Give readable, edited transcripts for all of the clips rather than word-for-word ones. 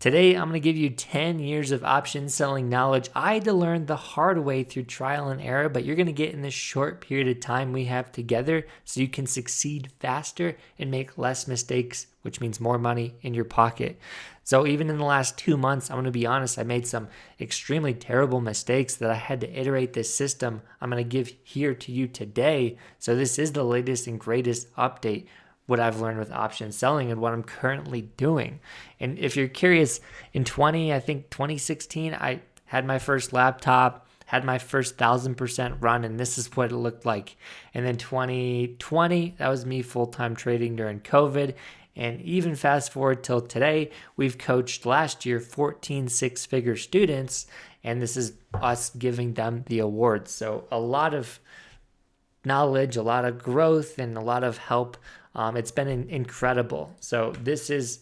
Today, I'm going to give you 10 years of option selling knowledge I had to learn the hard way through trial and error, but you're going to get in this short period of time we have together so you can succeed faster and make less mistakes, which means more money in your pocket. So even in the last 2 months, I'm going to be honest, I made some extremely terrible mistakes that I had to iterate this system I'm going to give here to you today. So this is the latest and greatest update, what I've learned with option selling and what I'm currently doing. And if you're curious, in 2016, I had my first laptop, had my first 1,000% run, and this is what it looked like. And then 2020, that was me full-time trading during COVID. And even fast forward till today, we've coached last year 14 six-figure students, and this is us giving them the awards. So a lot of knowledge, a lot of growth, and a lot of help. It's been incredible. So this is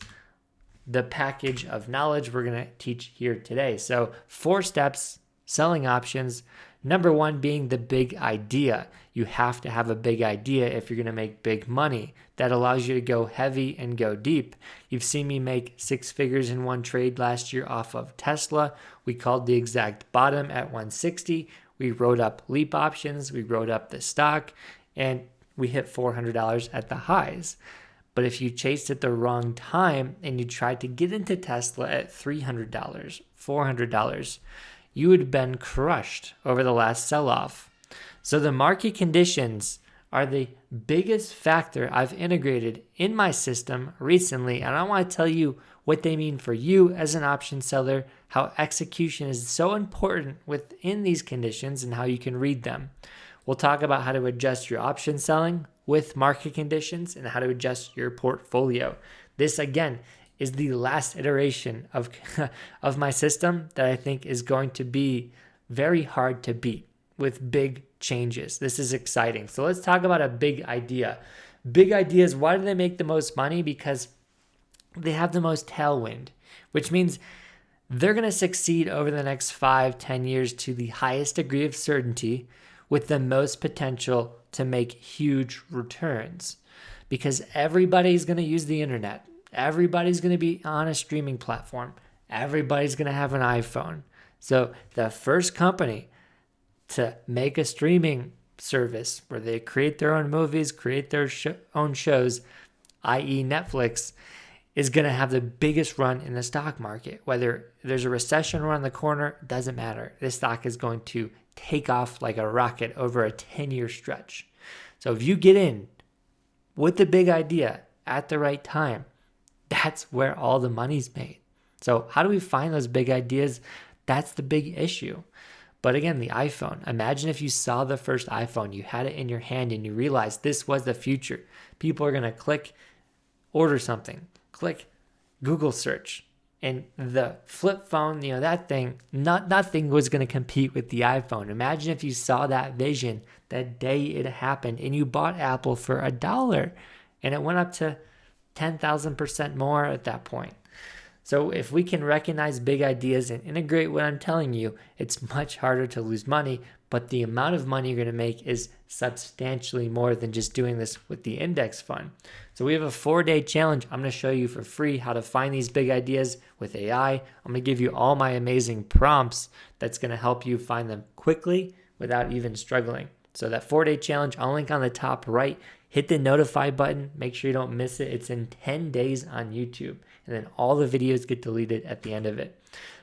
the package of knowledge we're going to teach here today. So 4 steps, selling options. Number 1 being the big idea. You have to have a big idea if you're going to make big money. That allows you to go heavy and go deep. You've seen me make 6 figures in one trade last year off of Tesla. We called the exact bottom at 160. We wrote up leap options. We wrote up the stock, and we hit $400 at the highs. But if you chased at the wrong time and you tried to get into Tesla at $300, $400, you would have been crushed over the last sell-off. So the market conditions are the biggest factor I've integrated in my system recently, and I want to tell you what they mean for you as an option seller, how execution is so important within these conditions, and how you can read them. We'll talk about how to adjust your option selling with market conditions and how to adjust your portfolio. This, again, is the last iteration of, of my system that I think is going to be very hard to beat with big changes. This is exciting. So let's talk about a big idea. Big ideas, why do they make the most money? Because they have the most tailwind, which means they're going to succeed over the next 5-10 years to the highest degree of certainty, with the most potential to make huge returns, because everybody's going to use the internet. Everybody's going to be on a streaming platform. Everybody's going to have an iPhone. So the first company to make a streaming service where they create their own movies, create their own shows, i.e. Netflix, is going to have the biggest run in the stock market. Whether there's a recession around the corner, doesn't matter. This stock is going to take off like a rocket over a 10-year stretch. So if you get in with the big idea at the right time, that's where all the money's made. So how do we find those big ideas? That's the big issue. But again, the iPhone. Imagine if you saw the first iPhone, you had it in your hand and you realized this was the future. People are going to click, order something, click Google search. And the flip phone, that thing, nothing was going to compete with the iPhone. Imagine if you saw that vision that day it happened and you bought Apple for $1 and it went up to 10,000% more at that point. So if we can recognize big ideas and integrate what I'm telling you, it's much harder to lose money, but the amount of money you're going to make is substantially more than just doing this with the index fund. So we have a 4-day challenge. I'm going to show you for free how to find these big ideas with AI. I'm going to give you all my amazing prompts that's going to help you find them quickly without even struggling. So that 4-day challenge, I'll link on the top right. Hit the notify button. Make sure you don't miss it. It's in 10 days on YouTube. And then all the videos get deleted at the end of it.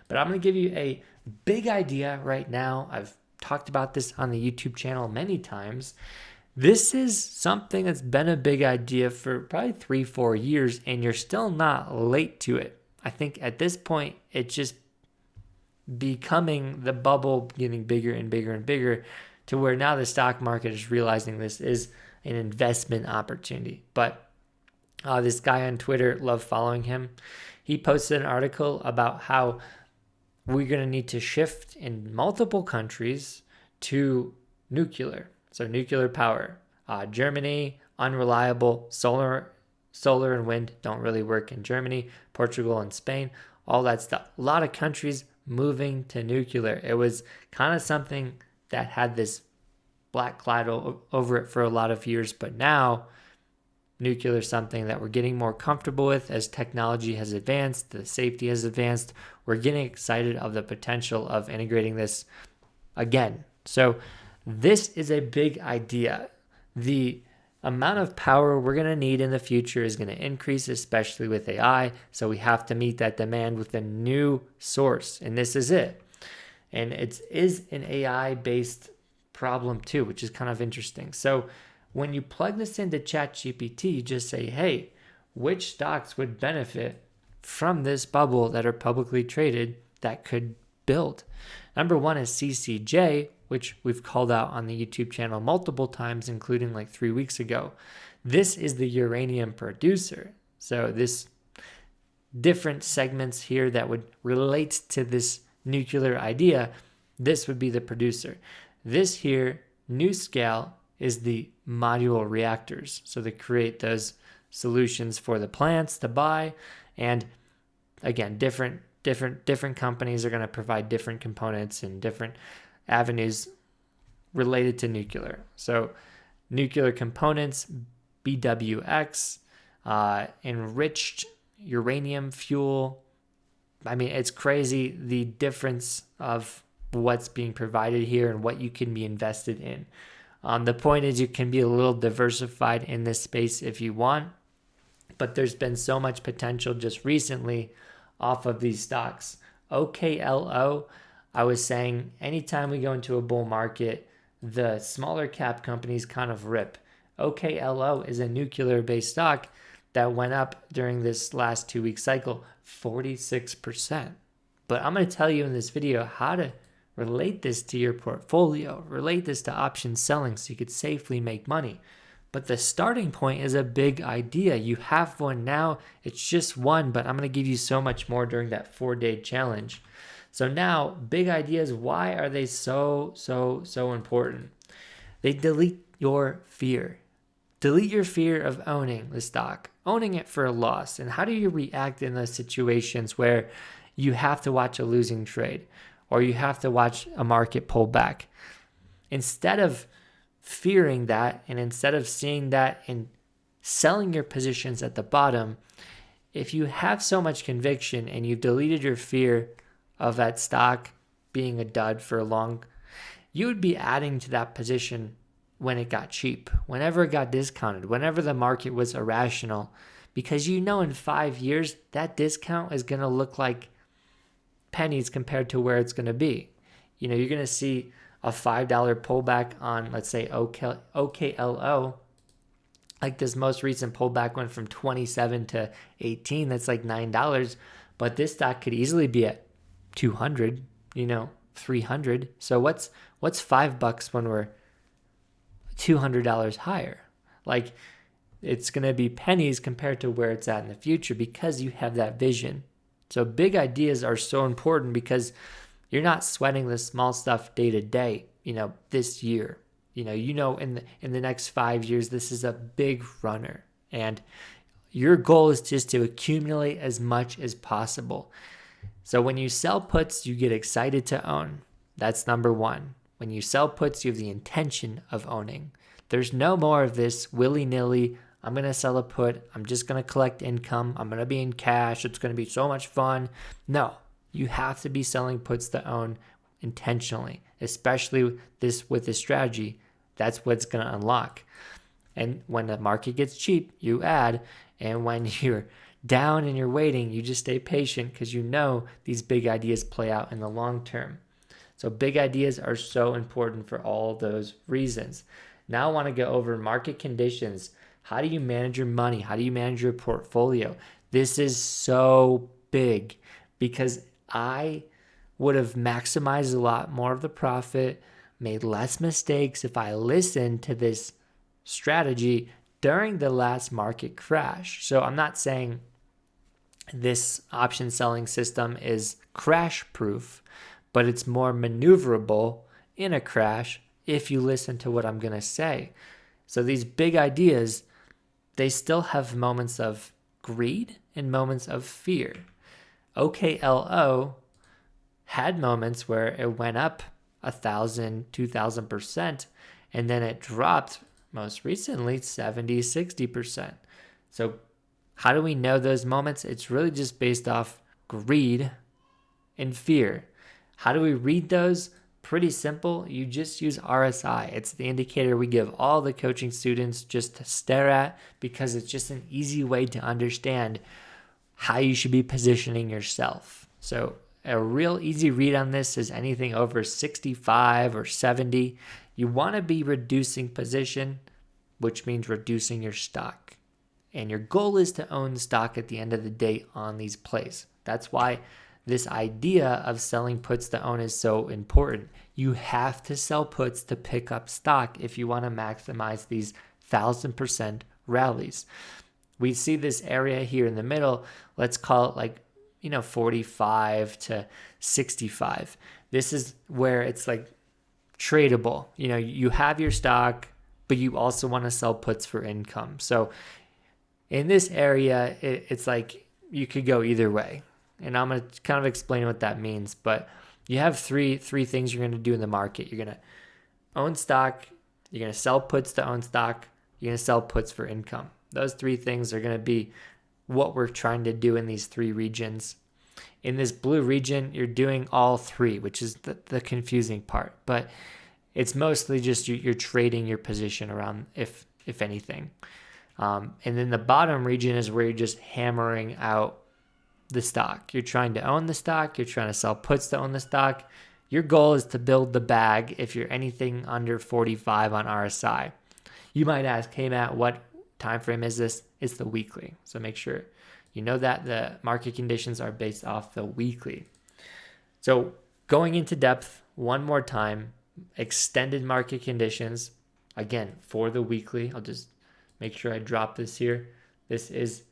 But I'm going to give you a big idea right now. I've talked about this on the YouTube channel many times. This is something that's been a big idea for probably 3-4 years, and you're still not late to it. I think at this point, it's just becoming the bubble getting bigger and bigger and bigger to where now the stock market is realizing this is an investment opportunity. But this guy on Twitter, love following him. He posted an article about how we're going to need to shift in multiple countries to nuclear. So nuclear power. Germany, unreliable. Solar and wind don't really work in Germany. Portugal and Spain, all that stuff. A lot of countries moving to nuclear. It was kind of something that had this black cloud over it for a lot of years, but now nuclear is something that we're getting more comfortable with as technology has advanced, the safety has advanced. We're getting excited of the potential of integrating this again. So this is a big idea. The amount of power we're going to need in the future is going to increase, especially with AI. So we have to meet that demand with a new source, and this is it. And it is an AI-based problem too, which is kind of interesting. So when you plug this into ChatGPT, you just say, hey, which stocks would benefit from this bubble that are publicly traded that could build? Number one is CCJ, which we've called out on the YouTube channel multiple times, including like 3 weeks ago. This is the uranium producer. So this different segments here that would relate to this nuclear idea, this would be the producer. This here, NuScale, is the module reactors. So they create those solutions for the plants to buy. And again, different companies are going to provide different components and different avenues related to nuclear. So nuclear components, BWX, enriched uranium fuel. I mean, it's crazy the difference of what's being provided here and what you can be invested in. The point is you can be a little diversified in this space if you want, but there's been so much potential just recently off of these stocks. OKLO, I was saying anytime we go into a bull market, the smaller cap companies kind of rip. OKLO is a nuclear-based stock that went up during this last 2-week cycle, 46%. But I'm going to tell you in this video how to relate this to your portfolio, relate this to option selling so you could safely make money. But the starting point is a big idea. You have one now. It's just one, but I'm going to give you so much more during that 4-day challenge. So now, big ideas, why are they so important? They delete your fear. Delete your fear of owning the stock, owning it for a loss. And how do you react in those situations where you have to watch a losing trade or you have to watch a market pull back? Instead of fearing that and instead of seeing that and selling your positions at the bottom, if you have so much conviction and you've deleted your fear of that stock being a dud for a long, you would be adding to that position when it got cheap, whenever it got discounted, whenever the market was irrational, because you know in 5 years that discount is going to look like pennies compared to where it's going to be. You know, you're going to see a $5 pullback on, let's say, OKLO. Like this most recent pullback went from 27 to 18. That's like $9. But this stock could easily be at 200, 300. So what's $5 when we're $200 higher? Like, it's going to be pennies compared to where it's at in the future because you have that vision. So big ideas are so important because you're not sweating the small stuff day to day, this year. In the next 5 years, this is a big runner. And your goal is just to accumulate as much as possible. So when you sell puts, you get excited to own. That's number one. When you sell puts, you have the intention of owning. There's no more of this willy-nilly, I'm going to sell a put, I'm just going to collect income, I'm going to be in cash, it's going to be so much fun. No, you have to be selling puts to own intentionally, especially with this strategy. That's what's going to unlock. And when the market gets cheap, you add. And when you're down and you're waiting, you just stay patient because you know these big ideas play out in the long term. So big ideas are so important for all those reasons. Now I want to go over market conditions. How do you manage your money? How do you manage your portfolio? This is so big because I would have maximized a lot more of the profit, made less mistakes if I listened to this strategy during the last market crash. So I'm not saying this option selling system is crash proof, but it's more maneuverable in a crash if you listen to what I'm going to say. So these big ideas, they still have moments of greed and moments of fear. OKLO had moments where it went up 1,000, 2,000%, and then it dropped most recently 70, 60%. So how do we know those moments? It's really just based off greed and fear. How do we read those? Pretty simple. You just use RSI. It's the indicator we give all the coaching students just to stare at, because it's just an easy way to understand how you should be positioning yourself. So a real easy read on this is anything over 65 or 70. You want to be reducing position, which means reducing your stock. And your goal is to own stock at the end of the day on these plays. That's why this idea of selling puts to own is so important. You have to sell puts to pick up stock if you want to maximize these 1,000% rallies. We see this area here in the middle, let's call it like, 45 to 65. This is where it's like tradable. You have your stock, but you also want to sell puts for income. So in this area, it's like you could go either way. And I'm going to kind of explain what that means. But you have three things you're going to do in the market. You're going to own stock, you're going to sell puts to own stock, you're going to sell puts for income. Those three things are going to be what we're trying to do in these three regions. In this blue region, you're doing all three, which is the confusing part. But it's mostly just you're trading your position around, if anything. And then the bottom region is where you're just hammering out the stock. You're trying to own the stock. You're trying to sell puts to own the stock. Your goal is to build the bag if you're anything under 45 on RSI. You might ask, hey Matt, what time frame is this? It's the weekly. So make sure you know that the market conditions are based off the weekly. So going into depth one more time, extended market conditions, again, for the weekly. I'll just make sure I drop this here. This is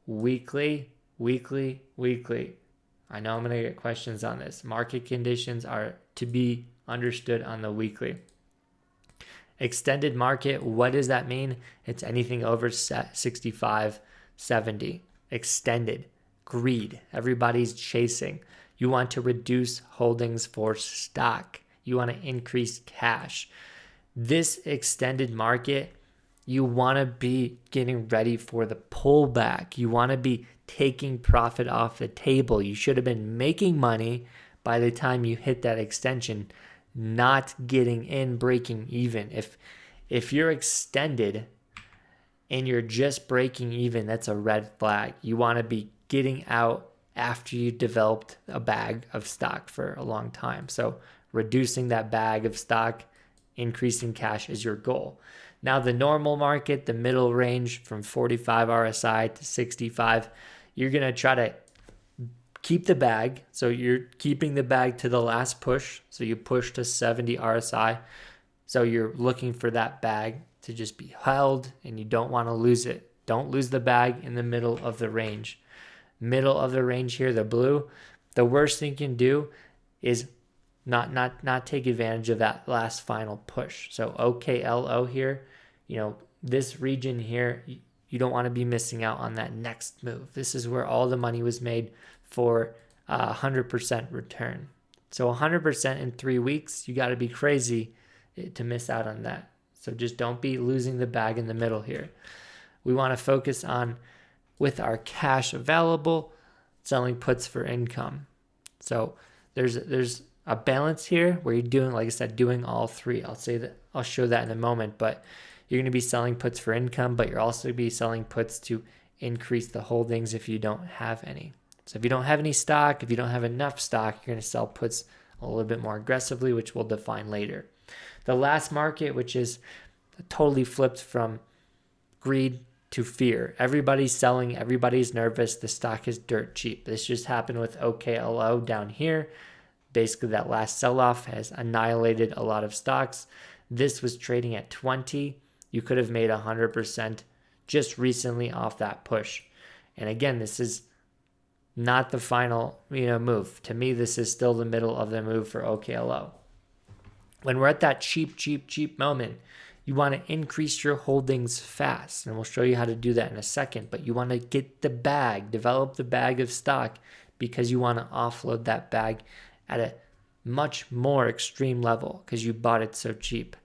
weekly. I know I'm going to get questions on this. Market conditions are to be understood on the weekly. Extended market, what does that mean? It's anything over 65, 70. Extended. Greed. Everybody's chasing. You want to reduce holdings for stock. You want to increase cash. This extended market, you want to be getting ready for the pullback. You want to be taking profit off the table. You should have been making money by the time you hit that extension, not getting in, breaking even. If you're extended and you're just breaking even, that's a red flag. You want to be getting out after you developed a bag of stock for a long time. So reducing that bag of stock, increasing cash is your goal. Now the normal market, the middle range from 45 RSI to 65, you're going to try to keep the bag. So you're keeping the bag to the last push. So you push to 70 RSI. So you're looking for that bag to just be held and you don't want to lose it. Don't lose the bag in the middle of the range. Middle of the range here, the blue, the worst thing you can do is not take advantage of that last final push. So OKLO here, this region here, you don't want to be missing out on that next move. This is where all the money was made for 100% return. So 100% in 3 weeks, you got to be crazy to miss out on that. So just don't be losing the bag in the middle here. We want to focus on, with our cash available, selling puts for income. So there's a balance here where you're doing, like I said, doing all three. I'll show that in a moment, but you're going to be selling puts for income, but you're also going to be selling puts to increase the holdings if you don't have any. So if you don't have any stock, if you don't have enough stock, you're going to sell puts a little bit more aggressively, which we'll define later. The last market, which is totally flipped from greed to fear. Everybody's selling, everybody's nervous, the stock is dirt cheap. This just happened with OKLO down here. Basically, that last sell-off has annihilated a lot of stocks. This was trading at 20. You could have made 100% just recently off that push. And again, this is not the final move. To me, this is still the middle of the move for OKLO. When we're at that cheap moment, you want to increase your holdings fast. And we'll show you how to do that in a second. But you want to get the bag, develop the bag of stock, because you want to offload that bag at a much more extreme level because you bought it so cheap.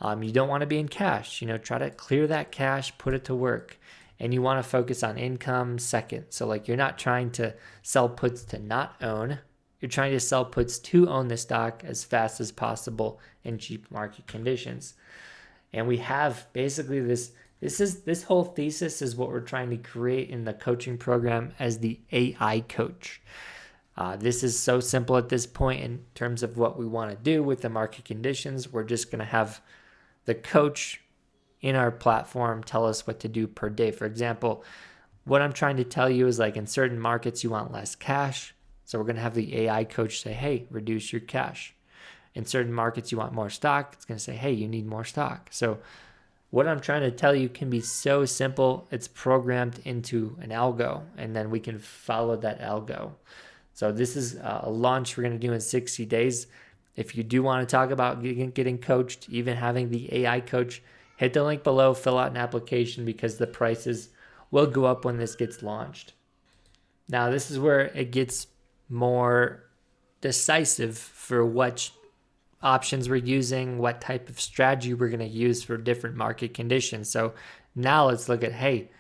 You don't want to be in cash. Try to clear that cash, put it to work. and you want to focus on income second. So like you're not trying to sell puts to not own. You're trying to sell puts to own the stock as fast as possible in cheap market conditions. And we have basically this whole thesis is what we're trying to create in the coaching program as the AI coach. This is so simple at this point in terms of what we want to do with the market conditions. We're just going to have the coach in our platform tell us what to do per day. For example, what I'm trying to tell you is like in certain markets, you want less cash. So we're going to have the AI coach say, hey, reduce your cash. In certain markets, you want more stock. It's going to say, hey, you need more stock. So what I'm trying to tell you can be so simple. It's programmed into an algo, and then we can follow that algo. So this is a launch we're going to do in 60 days. If you do want to talk about getting coached, even having the AI coach, hit the link below, fill out an application because the prices will go up when this gets launched. Now, this is where it gets more decisive for what options we're using, what type of strategy we're going to use for different market conditions. So now let's look at, hey,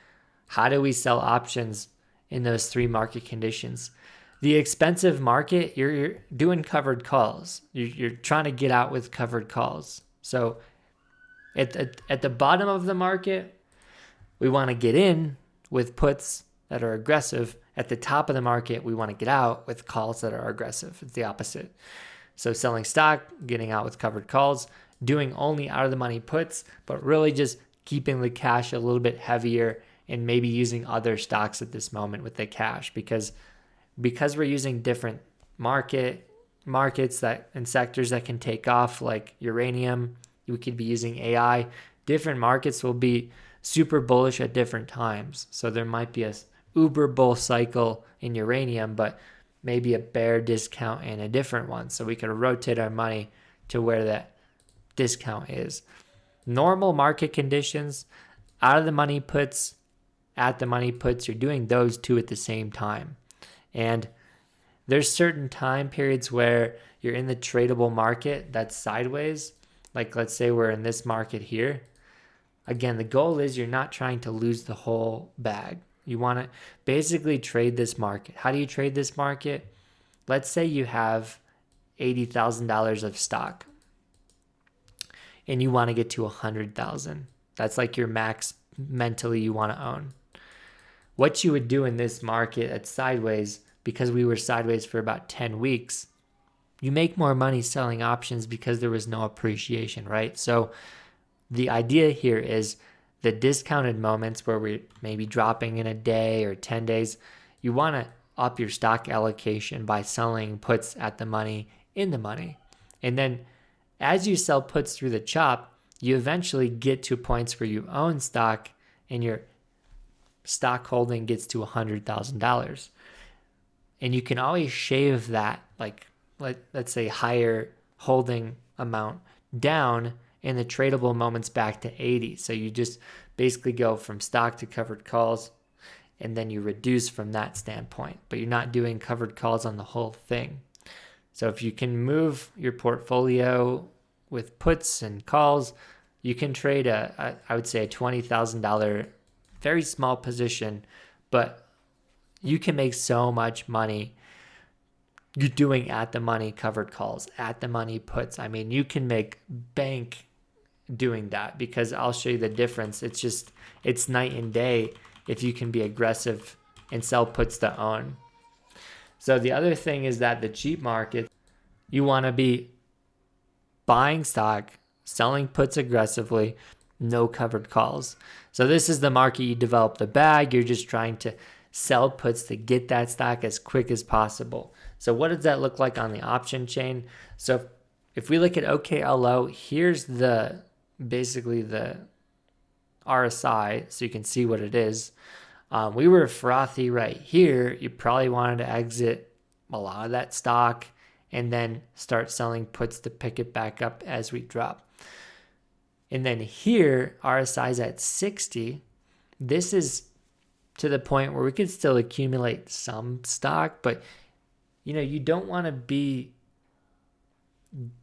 how do we sell options in those three market conditions? The expensive market, you're doing covered calls. You're trying to get out with covered calls. So at the bottom of the market, we want to get in with puts that are aggressive. At the top of the market, we want to get out with calls that are aggressive. It's the opposite. So selling stock, getting out with covered calls, doing only out of the money puts, but really just keeping the cash a little bit heavier and maybe using other stocks at this moment with the cash because we're using different markets that and sectors that can take off like uranium. We could be using AI. Different markets will be super bullish at different times. So there might be a uber bull cycle in uranium, but maybe a bear discount in a different one. So we could rotate our money to where that discount is. Normal market conditions, out of the money puts, at the money puts, you're doing those two at the same time. And there's certain time periods where you're in the tradable market that's sideways. Like let's say we're in this market here. Again, the goal is you're not trying to lose the whole bag. You want to basically trade this market. How do you trade this market? Let's say you have $80,000 of stock and you want to get to 100,000. That's like your max mentally you want to own. What you would do in this market at sideways, because we were sideways for about 10 weeks, you make more money selling options because there was no appreciation, right? So the idea here is the discounted moments where we're maybe dropping in a day or 10 days, you want to up your stock allocation by selling puts at the money, in the money. And then as you sell puts through the chop, you eventually get to points where you own stock and your stock holding gets to $100,000. And you can always shave that, like let's say higher holding amount down in the tradable moments back to 80. So you just basically go from stock to covered calls and then you reduce from that standpoint, but you're not doing covered calls on the whole thing. So if you can move your portfolio with puts and calls, you can trade I would say a $20,000 very small position, but you can make so much money. You're doing at the money covered calls, at the money puts. I mean, you can make bank doing that because I'll show you the difference. It's night and day if you can be aggressive and sell puts to own. So the other thing is that the cheap market, you want to be buying stock, selling puts aggressively, no covered calls. So this is the market you develop the bag. You're just trying to sell puts to get that stock as quick as possible. So what does that look like on the option chain? So if we look at OKLO, here's basically the RSI, so you can see what it is. We were frothy right here. You probably wanted to exit a lot of that stock and then start selling puts to pick it back up as we drop. And then here, RSI is at 60. This is to the point where we can still accumulate some stock, but you don't want to be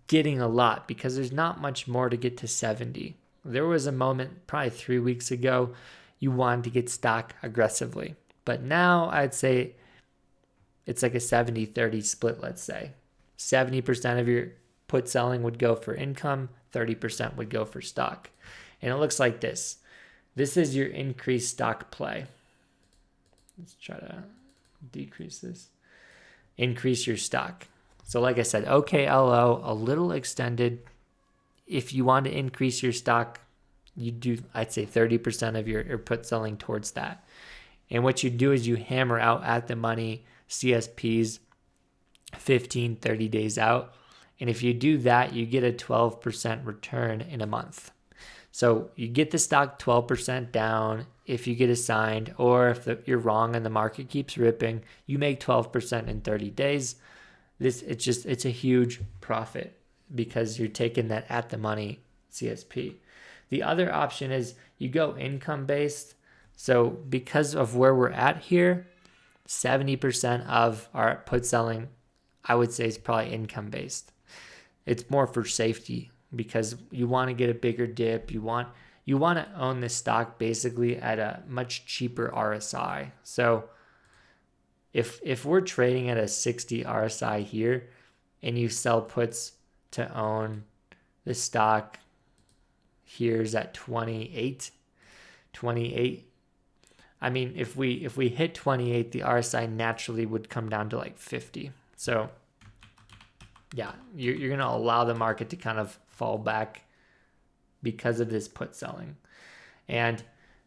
getting a lot because there's not much more to get to 70. There was a moment probably 3 weeks ago, you wanted to get stock aggressively. But now I'd say it's like a 70-30 split, let's say. 70% of your put selling would go for income, 30% would go for stock. And it looks like this. This is your increased stock play. Let's try to decrease this. Increase your stock. So like I said, OKLO, a little extended. If you want to increase your stock, you do, I'd say 30% of your put selling towards that. And what you do is you hammer out at the money CSPs 15, 30 days out. And if you do that, you get a 12% return in a month. So you get the stock 12% down if you get assigned, or if you're wrong and the market keeps ripping, you make 12% in 30 days. It's a huge profit because you're taking that at the money CSP. The other option is you go income based. So because of where we're at here, 70% of our put selling, I would say, is probably income based. It's more for safety because you want to get a bigger dip. You want to own the stock basically at a much cheaper RSI. So if we're trading at a 60 RSI here and you sell puts to own the stock, here's at 28. I mean, if we hit 28, the RSI naturally would come down to like 50. So yeah, you're going to allow the market to kind of fall back because of this put selling. And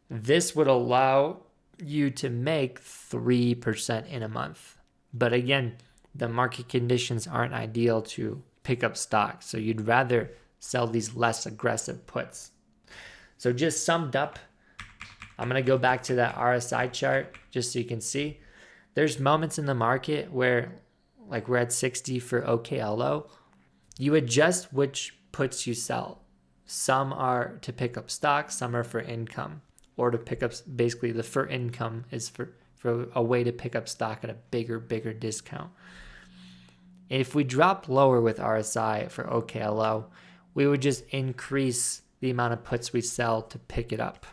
this would allow you to make 3% in a month. But again, the market conditions aren't ideal to pick up stock. So you'd rather sell these less aggressive puts. So just summed up, I'm going to go back to that RSI chart just so you can see. There's moments in the market where, like we're at 60 for OKLO, you adjust which puts you sell. Some are to pick up stock, some are for income, or to pick up, basically the for income is for a way to pick up stock at a bigger discount. And if we drop lower with RSI for OKLO, we would just increase the amount of puts we sell to pick it up.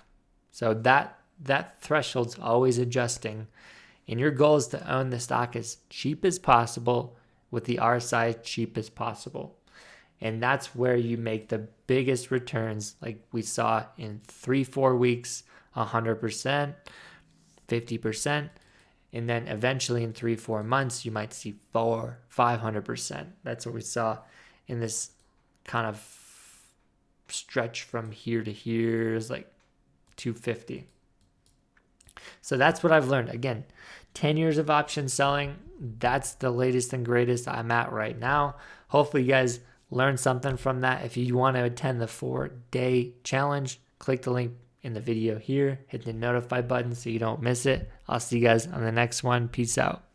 So that threshold's always adjusting. And your goal is to own the stock as cheap as possible with the RSI cheap as possible. And that's where you make the biggest returns, like we saw in 3-4 weeks, 100%, 50. And then eventually in 3-4 months, you might see 400-500%. That's what we saw in this kind of stretch from here to here is like 250. So that's what I've learned. Again, 10 years of option selling. That's the latest and greatest I'm at right now. Hopefully you guys learned something from that. If you want to attend the 4-day challenge, click the link in the video here. Hit the notify button so you don't miss it. I'll see you guys on the next one. Peace out.